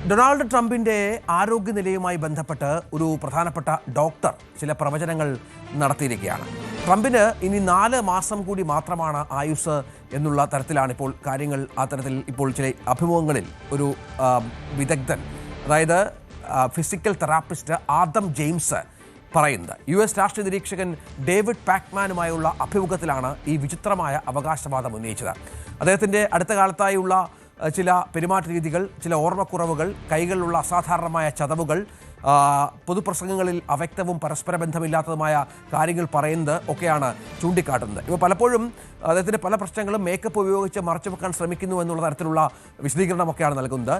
Donald ട്രംപിന്റെ ആരോഗ്യനിലയുമായി ബന്ധപ്പെട്ട് ഒരു പ്രധാനപ്പെട്ട ഡോക്ടർ ചില പ്രവചനങ്ങൾ നടത്തിയിരിക്കുകയാണ്. ട്രംപിന് ഇനി 4 മാസം കൂടി മാത്രമാണ് ആയുസ് എന്നുള്ള തരത്തിലാണ് ഇപ്പോൾ കാര്യങ്ങൾ. ആ തരത്തിൽ ഇപ്പോൾ ചില അഭിമുഖങ്ങളിൽ ഒരു വിദഗ്ധൻ, അതായത് ഫിസിക്കൽ തെറാപ്പിസ്റ്റ് ആദം ജെയിംസ് പറയുന്നത്. US രാഷ്ട്രീയ നിരീക്ഷകൻ ഡേവിഡ് പാക്മാനുമായുള്ള അഭിമുഖത്തിലാണ് ഈ വിചിത്രമായ അവകാശവാദം ഉന്നയിച്ചത്. അദ്ദേഹത്തിൻ്റെ അടുത്ത കാലത്തായുള്ള ചില പെരുമാറ്റ രീതികൾ, ചില ഓർമ്മക്കുറവുകൾ, കൈകളിലുള്ള അസാധാരണമായ ചതവുകൾ, പൊതുപ്രസംഗങ്ങളിൽ അവ്യക്തവും പരസ്പര ബന്ധമില്ലാത്തതുമായ കാര്യങ്ങൾ പറയുന്നത് ഒക്കെയാണ് ചൂണ്ടിക്കാട്ടുന്നത്. ഇപ്പോൾ പലപ്പോഴും അദ്ദേഹത്തിൻ്റെ പല പ്രശ്നങ്ങളും മേക്കപ്പ് ഉപയോഗിച്ച് മറച്ചു വെക്കാൻ ശ്രമിക്കുന്നു എന്നുള്ള തരത്തിലുള്ള വിശദീകരണമൊക്കെയാണ് നൽകുന്നത്.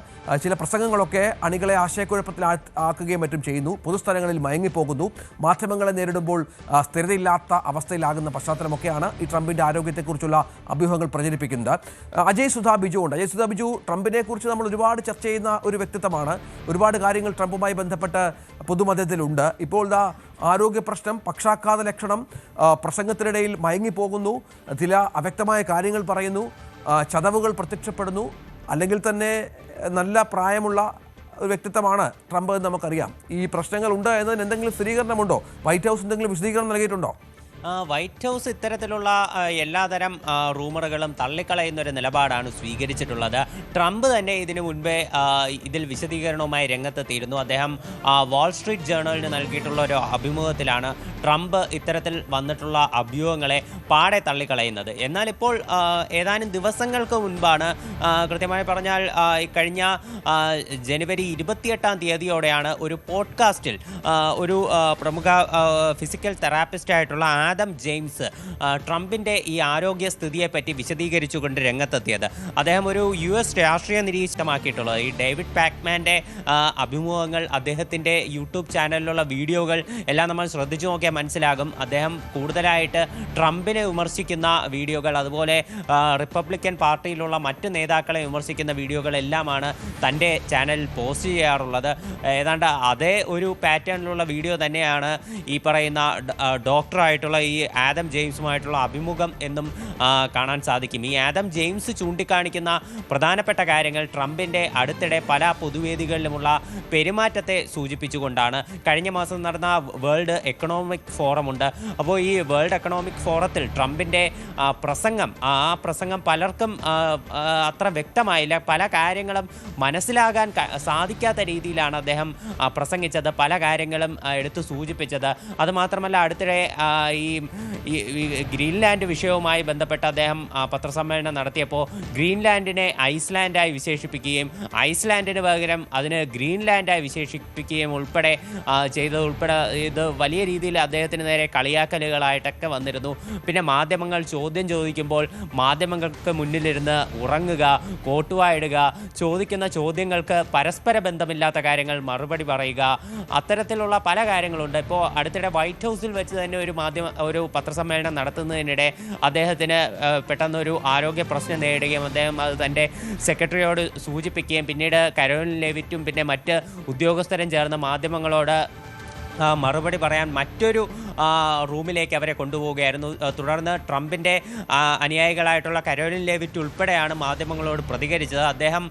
ചില പ്രസംഗങ്ങളൊക്കെ അണികളെ ആശയക്കുഴപ്പത്തിലാക്കുകയും മറ്റും ചെയ്യുന്നു, പൊതുസ്ഥലങ്ങളിൽ മയങ്ങിപ്പോകുന്നു, മാധ്യമങ്ങളെ നേരിടുമ്പോൾ സ്ഥിരതയില്ലാത്ത അവസ്ഥയിലാകുന്ന പശ്ചാത്തലമൊക്കെയാണ് ഈ ട്രംപിൻ്റെ ആരോഗ്യത്തെക്കുറിച്ചുള്ള അഭ്യൂഹങ്ങൾ പ്രചരിപ്പിക്കുന്നത്. അജയ് സുധാ ബിജു ഉണ്ട്. അജയ് സുധാ ബിജു, ട്രംപിനെ കുറിച്ച് നമ്മൾ ഒരുപാട് ചർച്ച ചെയ്യുന്ന ഒരു വ്യക്തിത്വമാണ്. ഒരുപാട് കാര്യങ്ങൾ ട്രംപുമായി ബന്ധപ്പെട്ട് പൊതുമധ്യത്തിലുണ്ട്. ഇപ്പോൾ ആരോഗ്യ പ്രശ്നം, പക്ഷാഘാത ലക്ഷണം, പ്രസംഗത്തിനിടയിൽ മയങ്ങിപ്പോകുന്നു, ചില അവ്യക്തമായ കാര്യങ്ങൾ പറയുന്നു, ചതവുകൾ പ്രത്യക്ഷപ്പെടുന്നു, അല്ലെങ്കിൽ തന്നെ നല്ല പ്രായമുള്ള ഒരു വ്യക്തിത്വമാണ് ട്രംപ് എന്ന് നമുക്കറിയാം. ഈ പ്രശ്നങ്ങൾ ഉണ്ട് എന്നതിന് എന്തെങ്കിലും സ്ഥിരീകരണമുണ്ടോ? വൈറ്റ് ഹൗസ് എന്തെങ്കിലും വിശദീകരണം നൽകിയിട്ടുണ്ടോ? വൈറ്റ് ഹൗസ് ഇത്തരത്തിലുള്ള എല്ലാതരം റൂമറുകളും തള്ളിക്കളയുന്ന ഒരു നിലപാടാണ് സ്വീകരിച്ചിട്ടുള്ളത്. ട്രംപ് തന്നെ ഇതിനു മുൻപേ ഇതിൽ വിശദീകരണവുമായി രംഗത്തെത്തിയിരുന്നു. അദ്ദേഹം വാൾസ്ട്രീറ്റ് ജേർണലിന് നൽകിയിട്ടുള്ള ഒരു അഭിമുഖത്തിലാണ് ട്രംപ് ഇത്തരത്തിൽ വന്നിട്ടുള്ള അഭ്യൂഹങ്ങളെ പാടെ തള്ളിക്കളയുന്നത്. എന്നാൽ ഇപ്പോൾ ഏതാനും ദിവസങ്ങൾക്ക് മുൻപാണ്, കൃത്യമായി പറഞ്ഞാൽ കഴിഞ്ഞ ജനുവരി 28-ാം തീയതിയോടെയാണ് ഒരു പോഡ്കാസ്റ്റിൽ ഒരു പ്രമുഖ ഫിസിക്കൽ തെറാപ്പിസ്റ്റായിട്ടുള്ള ആദം ജെയിംസ് ട്രംപിൻ്റെ ഈ ആരോഗ്യസ്ഥിതിയെപ്പറ്റി വിശദീകരിച്ചുകൊണ്ട് രംഗത്തെത്തിയത്. അദ്ദേഹം ഒരു US രാഷ്ട്രീയ നിരീക്ഷണമാക്കിയിട്ടുള്ളത് ഈ ഡേവിഡ് പാക്മാൻ്റെ അഭിമുഖങ്ങൾ, അദ്ദേഹത്തിൻ്റെ യൂട്യൂബ് ചാനലിലുള്ള വീഡിയോകൾ എല്ലാം നമ്മൾ ശ്രദ്ധിച്ചു നോക്കിയാൽ മനസ്സിലാകും. അദ്ദേഹം കൂടുതലായിട്ട് ട്രംപിനെ വിമർശിക്കുന്ന വീഡിയോകൾ, അതുപോലെ റിപ്പബ്ലിക്കൻ പാർട്ടിയിലുള്ള മറ്റ് നേതാക്കളെ വിമർശിക്കുന്ന വീഡിയോകളെല്ലാമാണ് തൻ്റെ ചാനലിൽ പോസ്റ്റ് ചെയ്യാറുള്ളത്. ഏതാണ്ട് അതേ ഒരു പാറ്റേണിലുള്ള വീഡിയോ തന്നെയാണ് ഈ പറയുന്ന ഡോക്ടറായിട്ടുള്ള ഈ ആദം ജെയിംസുമായിട്ടുള്ള അഭിമുഖം എന്നും കാണാൻ സാധിക്കും. ഈ ആദം ജെയിംസ് ചൂണ്ടിക്കാണിക്കുന്ന പ്രധാനപ്പെട്ട കാര്യങ്ങൾ ട്രംപിൻ്റെ അടുത്തിടെ പല പൊതുവേദികളിലുമുള്ള പെരുമാറ്റത്തെ സൂചിപ്പിച്ചുകൊണ്ടാണ്. കഴിഞ്ഞ മാസം നടന്ന വേൾഡ് എക്കണോമിക് ഫോറമുണ്ട്. അപ്പോൾ ഈ വേൾഡ് എക്കണോമിക് ഫോറത്തിൽ ട്രംപിൻ്റെ ആ പ്രസംഗം പലർക്കും അത്ര വ്യക്തമായില്ല. പല കാര്യങ്ങളും മനസ്സിലാകാൻ സാധിക്കാത്ത രീതിയിലാണ് അദ്ദേഹം പ്രസംഗിച്ചത്, പല കാര്യങ്ങളും എടുത്തു സൂചിപ്പിച്ചത്. അതുമാത്രമല്ല, അടുത്തിടെ ഈ ഗ്രീൻലാൻഡ് വിഷയവുമായി ബന്ധപ്പെട്ട് അദ്ദേഹം പത്രസമ്മേളനം നടത്തിയപ്പോൾ ഗ്രീൻലാൻഡിനെ ഐസ്ലാൻഡായി വിശേഷിപ്പിക്കുകയും ഐസ്ലാൻഡിന് പകരം അതിന് ഗ്രീൻലാൻഡായി വിശേഷിപ്പിക്കുകയും ഉൾപ്പെടെ ചെയ്തതുൾപ്പെടെ ഇത് വലിയ രീതിയിൽ അദ്ദേഹത്തിന് നേരെ കളിയാക്കലുകളായിട്ടൊക്കെ വന്നിരുന്നു. പിന്നെ മാധ്യമങ്ങൾ ചോദ്യം ചോദിക്കുമ്പോൾ മാധ്യമങ്ങൾക്ക് മുന്നിലിരുന്ന് ഉറങ്ങുക, കോട്ടുവായിടുക, ചോദിക്കുന്ന ചോദ്യങ്ങൾക്ക് പരസ്പര ബന്ധമില്ലാത്ത കാര്യങ്ങൾ മറുപടി പറയുക, അത്തരത്തിലുള്ള പല കാര്യങ്ങളുണ്ട്. ഇപ്പോൾ അടുത്തിടെ വൈറ്റ് ഹൗസിൽ വെച്ച് തന്നെ ഒരു പത്രസമ്മേളനം നടത്തുന്നതിനിടെ അദ്ദേഹത്തിന് പെട്ടെന്നൊരു ആരോഗ്യ പ്രശ്നം നേടുകയും അദ്ദേഹം അത് തൻ്റെ സെക്രട്ടറിയോട് സൂചിപ്പിക്കുകയും പിന്നീട് കരോലിൻ ലെവിറ്റും പിന്നെ മറ്റ് ഉദ്യോഗസ്ഥരും ചേർന്ന് മാധ്യമങ്ങളോട് മറുപടി പറയാൻ മറ്റൊരു റൂമിലേക്ക് അവരെ കൊണ്ടുപോവുകയായിരുന്നു. തുടർന്ന് ട്രംപിൻ്റെ അനുയായികളായിട്ടുള്ള കരോലിൻ ലെവിറ്റ് ഉൾപ്പെടെയാണ് മാധ്യമങ്ങളോട് പ്രതികരിച്ചത്. അദ്ദേഹം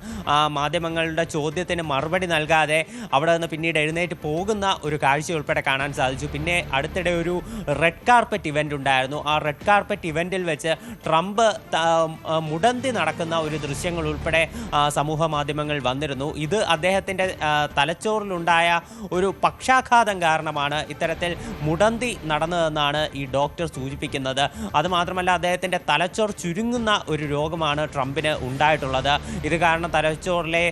മാധ്യമങ്ങളുടെ ചോദ്യത്തിന് മറുപടി നൽകാതെ അവിടെ നിന്ന് പിന്നീട് എഴുന്നേറ്റ് പോകുന്ന ഒരു കാഴ്ച ഉൾപ്പെടെ കാണാൻ സാധിച്ചു. പിന്നെ അടുത്തിടെ ഒരു റെഡ് കാർപ്പറ്റ് ഇവൻ്റ് ഉണ്ടായിരുന്നു. ആ റെഡ് കാർപ്പറ്റ് ഇവൻറ്റിൽ വെച്ച് ട്രംപ് മുടന്തി നടക്കുന്ന ഒരു ദൃശ്യങ്ങൾ ഉൾപ്പെടെ സമൂഹ മാധ്യമങ്ങൾ വന്നിരുന്നു. ഇത് അദ്ദേഹത്തിൻ്റെ തലച്ചോറിലുണ്ടായ ഒരു പക്ഷാഘാതം കാരണമാണ് ഇത്തരത്തിൽ മുടന്തി നടന്നതെന്നാണ് ഈ ഡോക്ടർ സൂചിപ്പിക്കുന്നത്. അതുമാത്രമല്ല, അദ്ദേഹത്തിൻ്റെ തലച്ചോർ ചുരുങ്ങുന്ന ഒരു രോഗമാണ് ട്രംപിന് ഉണ്ടായിട്ടുള്ളത്. ഇത് കാരണം തലച്ചോറിലെ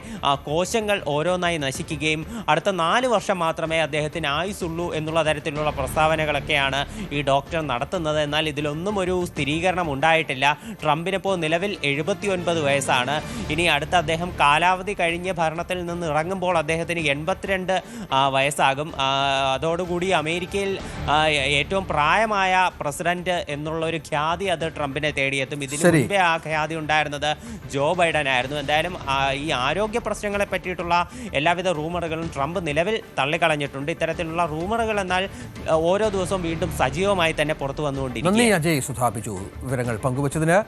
കോശങ്ങൾ ഓരോന്നായി നശിക്കുകയും അടുത്ത 4 വർഷം മാത്രമേ അദ്ദേഹത്തിന് ആയുസുള്ളൂ എന്നുള്ള തരത്തിലുള്ള പ്രസ്താവനകളൊക്കെയാണ് ഈ ഡോക്ടർ നടത്തുന്നത്. എന്നാൽ ഇതിലൊന്നും ഒരു സ്ഥിരീകരണം ഉണ്ടായിട്ടില്ല. ട്രംപിനിപ്പോൾ നിലവിൽ 79 വയസ്സാണ്. ഇനി അടുത്ത അദ്ദേഹം കാലാവധി കഴിഞ്ഞ് ഭരണത്തിൽ നിന്ന് ഇറങ്ങുമ്പോൾ അദ്ദേഹത്തിന് 82 വയസ്സാകും. അതോടുകൂടി അമേരിക്കയിൽ ഏറ്റവും പ്രായമായ പ്രസിഡന്റ് എന്നുള്ളൊരു ഖ്യാതി അത് ട്രംപിനെ തേടിയെത്തും. ഇതിന് മുമ്പേ ആ ഖ്യാതി ഉണ്ടായിരുന്നത് ജോ ബൈഡൻ ആയിരുന്നു. എന്തായാലും ഈ ആരോഗ്യ പ്രശ്നങ്ങളെ പറ്റിയിട്ടുള്ള എല്ലാവിധ റൂമറുകളും ട്രംപ് നിലവിൽ തള്ളിക്കളഞ്ഞിട്ടുണ്ട്. ഇത്തരത്തിലുള്ള റൂമറുകൾ എന്നാൽ ഓരോ ദിവസവും വീണ്ടും സജീവമായി തന്നെ പുറത്തു വന്നുകൊണ്ടിരിക്കും. നന്ദി അജയ് സുധാ ബിജു, വിവരങ്ങൾ പങ്കുവച്ചതിന്.